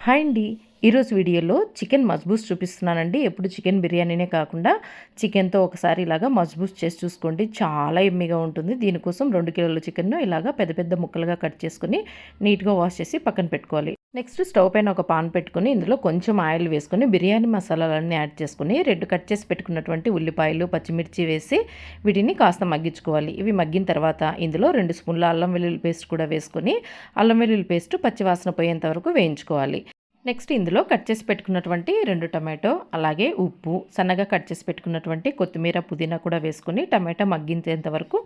Hi అండి. ఈరోజు వీడియోలో చికెన్ మజ్బూస్ చూపిస్తున్నానండి. ఎప్పుడు చికెన్ బిర్యానీనే కాకుండా చికెన్తో ఒకసారి ఇలాగా మజ్బూస్ చేసి చూసుకోండి. చాలా యమ్మీగా ఉంటుంది. దీనికోసం 2 కిలోల చికెన్ను ఇలాగా పెద్ద పెద్ద ముక్కలుగా కట్ చేసుకుని నీట్గా వాష్ చేసి పక్కన పెట్టుకోవాలి. నెక్స్ట్ స్టవ్ పైన ఒక పాన్ పెట్టుకుని ఇందులో కొంచెం ఆయిల్ వేసుకొని బిర్యానీ మసాలాలన్నీ యాడ్ చేసుకుని 2 కట్ చేసి పెట్టుకున్నటువంటి ఉల్లిపాయలు, పచ్చిమిర్చి వేసి వీటిని కాస్త మగ్గించుకోవాలి. ఇవి మగ్గిన తర్వాత ఇందులో 2 స్పూన్ల అల్లం వెల్లుల్లి పేస్ట్ కూడా వేసుకొని అల్లం వెల్లుల్లి పేస్ట్ పచ్చివాసన పోయేంత వరకు వేయించుకోవాలి. నెక్స్ట్ ఇందులో కట్ చేసి పెట్టుకున్నటువంటి 2 టమాటో, అలాగే ఉప్పు, సన్నగా కట్ చేసి పెట్టుకున్నటువంటి కొత్తిమీర, పుదీనా కూడా వేసుకొని టమాటా మగ్గించేంత వరకు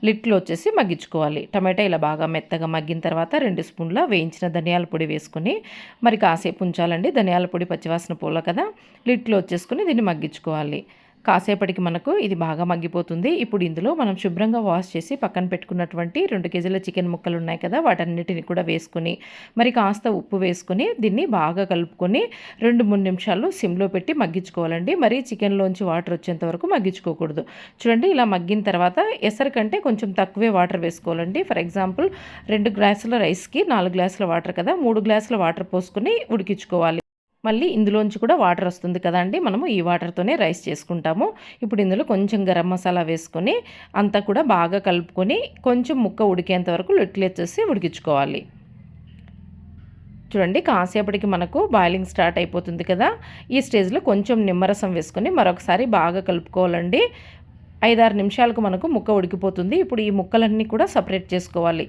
లిడ్లో వచ్చేసి మగ్గించుకోవాలి. టమాటా ఇలా బాగా మెత్తగా మగ్గిన తర్వాత 2 స్పూన్ల వేయించిన ధనియాల పొడి వేసుకొని మరి కాసేపు ఉంచాలండి. ధనియాల పొడి పచ్చివాసన పోల కదా, లిడ్లో వచ్చేసుకొని దీన్ని మగ్గించుకోవాలి. కాసేపటికి మనకు ఇది బాగా మగ్గిపోతుంది. ఇప్పుడు ఇందులో మనం శుభ్రంగా వాష్ చేసి పక్కన పెట్టుకున్నటువంటి 2 కేజీల చికెన్ ముక్కలు ఉన్నాయి కదా, వాటన్నిటిని కూడా వేసుకొని మరి కాస్త ఉప్పు వేసుకొని దీన్ని బాగా కలుపుకొని 2-3 నిమిషాలు సిమ్లో పెట్టి మగ్గించుకోవాలండి. మరి చికెన్లోంచి వాటర్ వచ్చేంత వరకు మగ్గించుకోకూడదు. చూడండి, ఇలా మగ్గిన తర్వాత ఎసరు కంటే కొంచెం తక్కువే వాటర్ వేసుకోవాలండి. ఫర్ ఎగ్జాంపుల్ 2 గ్లాసుల రైస్కి 4 గ్లాసుల వాటర్ కదా, 3 గ్లాసుల వాటర్ పోసుకొని ఉడికించుకోవాలి. మళ్ళీ ఇందులోంచి కూడా వాటర్ వస్తుంది కదండి, మనము ఈ వాటర్తోనే రైస్ చేసుకుంటాము. ఇప్పుడు ఇందులో కొంచెం గరం మసాలా వేసుకొని అంతా కూడా బాగా కలుపుకొని కొంచెం ముక్క ఉడికేంత వరకు లొట్లెచ్చేసి ఉడికించుకోవాలి. చూడండి, కాసేపటికి మనకు బాయిలింగ్ స్టార్ట్ అయిపోతుంది కదా, ఈ స్టేజ్లో కొంచెం నిమ్మరసం వేసుకొని మరొకసారి బాగా కలుపుకోవాలండి. 5-6 నిమిషాలకు మనకు ముక్క ఉడికిపోతుంది. ఇప్పుడు ఈ ముక్కలన్నీ కూడా సపరేట్ చేసుకోవాలి.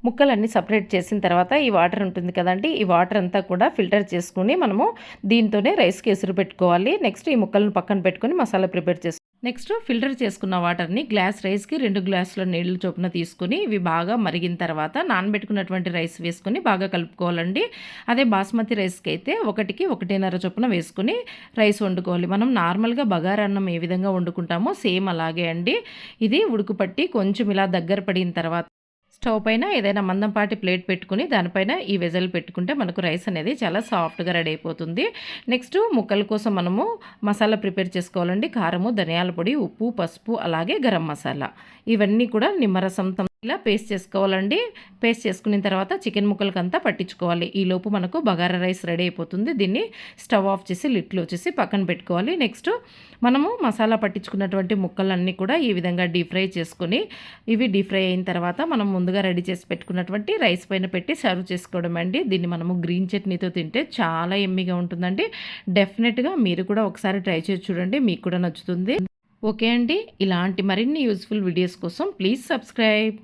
ముక్కలన్నీ సపరేట్ చేసిన తర్వాత ఈ వాటర్ ఉంటుంది కదండి, ఈ వాటర్ అంతా కూడా ఫిల్టర్ చేసుకుని మనము దీంతోనే రైస్కి ఎసురు పెట్టుకోవాలి. నెక్స్ట్ ఈ ముక్కలను పక్కన పెట్టుకొని మసాలా ప్రిపేర్ చేసుకోవాలి. నెక్స్ట్ ఫిల్టర్ చేసుకున్న వాటర్ని గ్లాస్ రైస్కి 2 గ్లాసుల నీళ్ళు చొప్పున తీసుకుని ఇవి బాగా మరిగిన తర్వాత నానబెట్టుకున్నటువంటి రైస్ వేసుకొని బాగా కలుపుకోవాలండి. అదే బాస్మతి రైస్కి అయితే 1కి 1.5 చొప్పున వేసుకుని రైస్ వండుకోవాలి. మనం నార్మల్గా బగారా అన్నం ఏ విధంగా వండుకుంటామో సేమ్ అలాగే అండి. ఇది ఉడుకుపట్టి కొంచెం ఇలా దగ్గర పడిన తర్వాత స్టవ్ పైన ఏదైనా మందంపాటి ప్లేట్ పెట్టుకుని దానిపైన ఈ వెజల్ పెట్టుకుంటే మనకు రైస్ అనేది చాలా సాఫ్ట్గా రెడీ అయిపోతుంది. నెక్స్ట్ ముక్కల కోసం మనము మసాలా ప్రిపేర్ చేసుకోవాలండి. కారము, ధనియాల పొడి, ఉప్పు, పసుపు, అలాగే గరం మసాలా ఇవన్నీ కూడా నిమ్మరసంతో ఇలా పేస్ట్ చేసుకోవాలండి. పేస్ట్ చేసుకున్న తర్వాత చికెన్ ముక్కలకంతా పట్టించుకోవాలి. ఈలోపు మనకు బగారా రైస్ రెడీ అయిపోతుంది. దీన్ని స్టవ్ ఆఫ్ చేసి లిడ్లో వచ్చేసి పక్కన పెట్టుకోవాలి. నెక్స్ట్ మనము మసాలా పట్టించుకున్నటువంటి ముక్కలన్నీ కూడా ఈ విధంగా డీప్ ఫ్రై చేసుకొని ఇవి డీప్ ఫ్రై అయిన తర్వాత మనం ముందుగా రెడీ చేసి పెట్టుకున్నటువంటి రైస్ పైన పెట్టి సర్వ్ చేసుకోవడం అండి. దీన్ని మనము గ్రీన్ చట్నీతో తింటే చాలా యమ్మీగా ఉంటుందండి. డెఫినెట్గా మీరు కూడా ఒకసారి ట్రై చేసి చూడండి, మీకు కూడా నచ్చుతుంది. ఓకే అండి, ఇలాంటి మరిన్ని యూస్ఫుల్ వీడియోస్ కోసం ప్లీజ్ సబ్స్క్రైబ్.